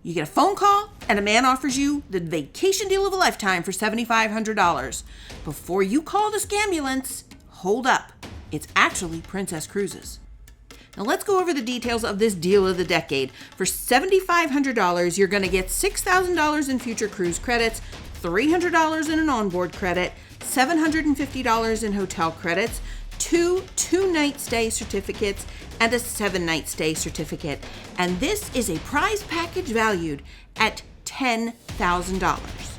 You get a phone call, and a man offers you the vacation deal of a lifetime for $7,500. Before you call the scambulance, hold up. It's actually Princess Cruises. Now let's go over the details of this deal of the decade. For $7,500, you're going to get $6,000 in future cruise credits, $300 in an onboard credit, $750 in hotel credits, two 2-night stay certificates, and a 7-night stay certificate. And this is a prize package valued at $10,000.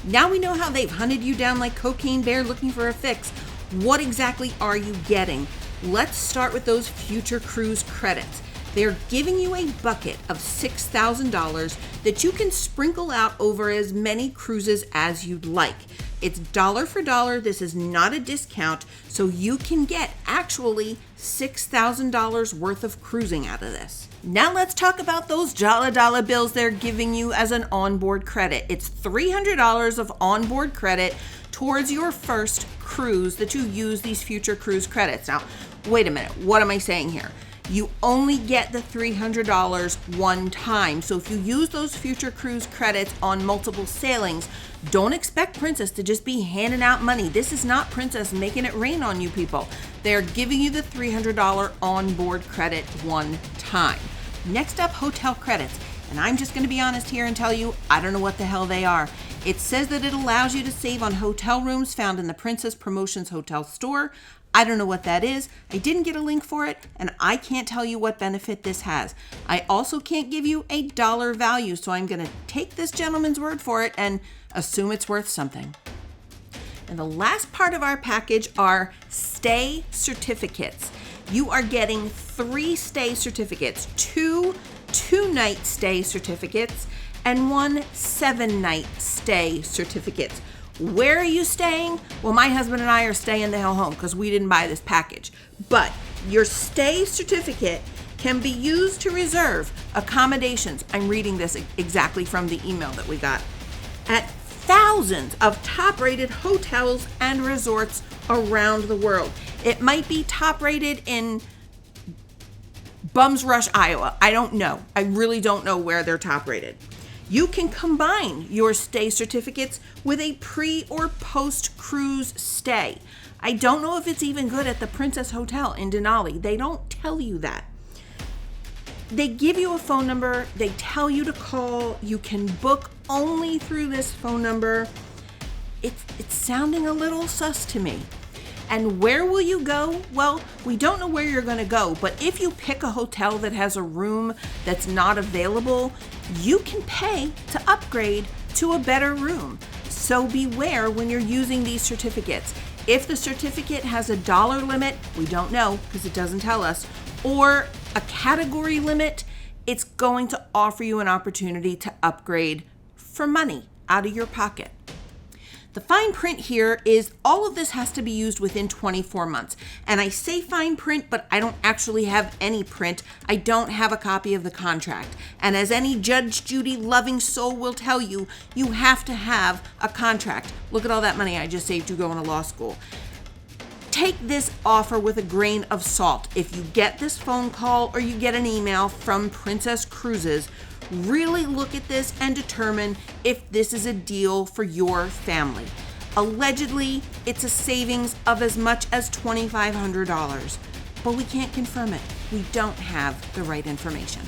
Now we know how they've hunted you down like Cocaine Bear looking for a fix. What exactly are you getting? Let's start with those future cruise credits. They're giving you a bucket of $6,000 that you can sprinkle out over as many cruises as you'd like. It's dollar for dollar. This is not a discount, so you can get actually $6,000 worth of cruising out of this. Now let's talk about those dollar bills they're giving you as an onboard credit. It's $300 of onboard credit towards your first cruise that you use these future cruise credits. Now, wait a minute. What am I saying here? You only get the $300 one time. So if you use those future cruise credits on multiple sailings, don't expect Princess to just be handing out money. This is not Princess making it rain on you people. They're giving you the $300 onboard credit one time. Next up, hotel credits. And I'm just going to be honest here and tell you, I don't know what the hell they are. It says that it allows you to save on hotel rooms found in the Princess Promotions Hotel store. I don't know what that is. I didn't get a link for it, and I can't tell you what benefit this has. I also can't give you a dollar value, so I'm going to take this gentleman's word for it and assume it's worth something. And the last part of our package are stay certificates. You are getting 3 stay certificates, 2 2-night stay certificates, and 1 7-night stay certificate. Where are you staying? Well, my husband and I are staying the hell home because we didn't buy this package. But your stay certificate can be used to reserve accommodations. I'm reading this exactly from the email that we got. At thousands of top-rated hotels and resorts around the world. It might be top-rated in Bums Rush, Iowa. I don't know. I really don't know where they're top-rated. You can combine your stay certificates with a pre or post cruise stay. I don't know if it's even good at the Princess Hotel in Denali. They don't tell you that. They give you a phone number. They tell you to call. You can book only through this phone number. It's sounding a little sus to me. And where will you go? Well, we don't know where you're going to go, but if you pick a hotel that has a room that's not available, you can pay to upgrade to a better room. So beware when you're using these certificates. If the certificate has a dollar limit, we don't know because it doesn't tell us, or a category limit, it's going to offer you an opportunity to upgrade for money out of your pocket. The fine print here is all of this has to be used within 24 months. And I say fine print, but I don't actually have any print. I don't have a copy of the contract. And as any Judge Judy loving soul will tell you, you have to have a contract. Look at all that money I just saved you going to law school. Take this offer with a grain of salt. If you get this phone call or you get an email from Princess Cruises, really look at this and determine if this is a deal for your family. Allegedly, it's a savings of as much as $2,500, but we can't confirm it. We don't have the right information.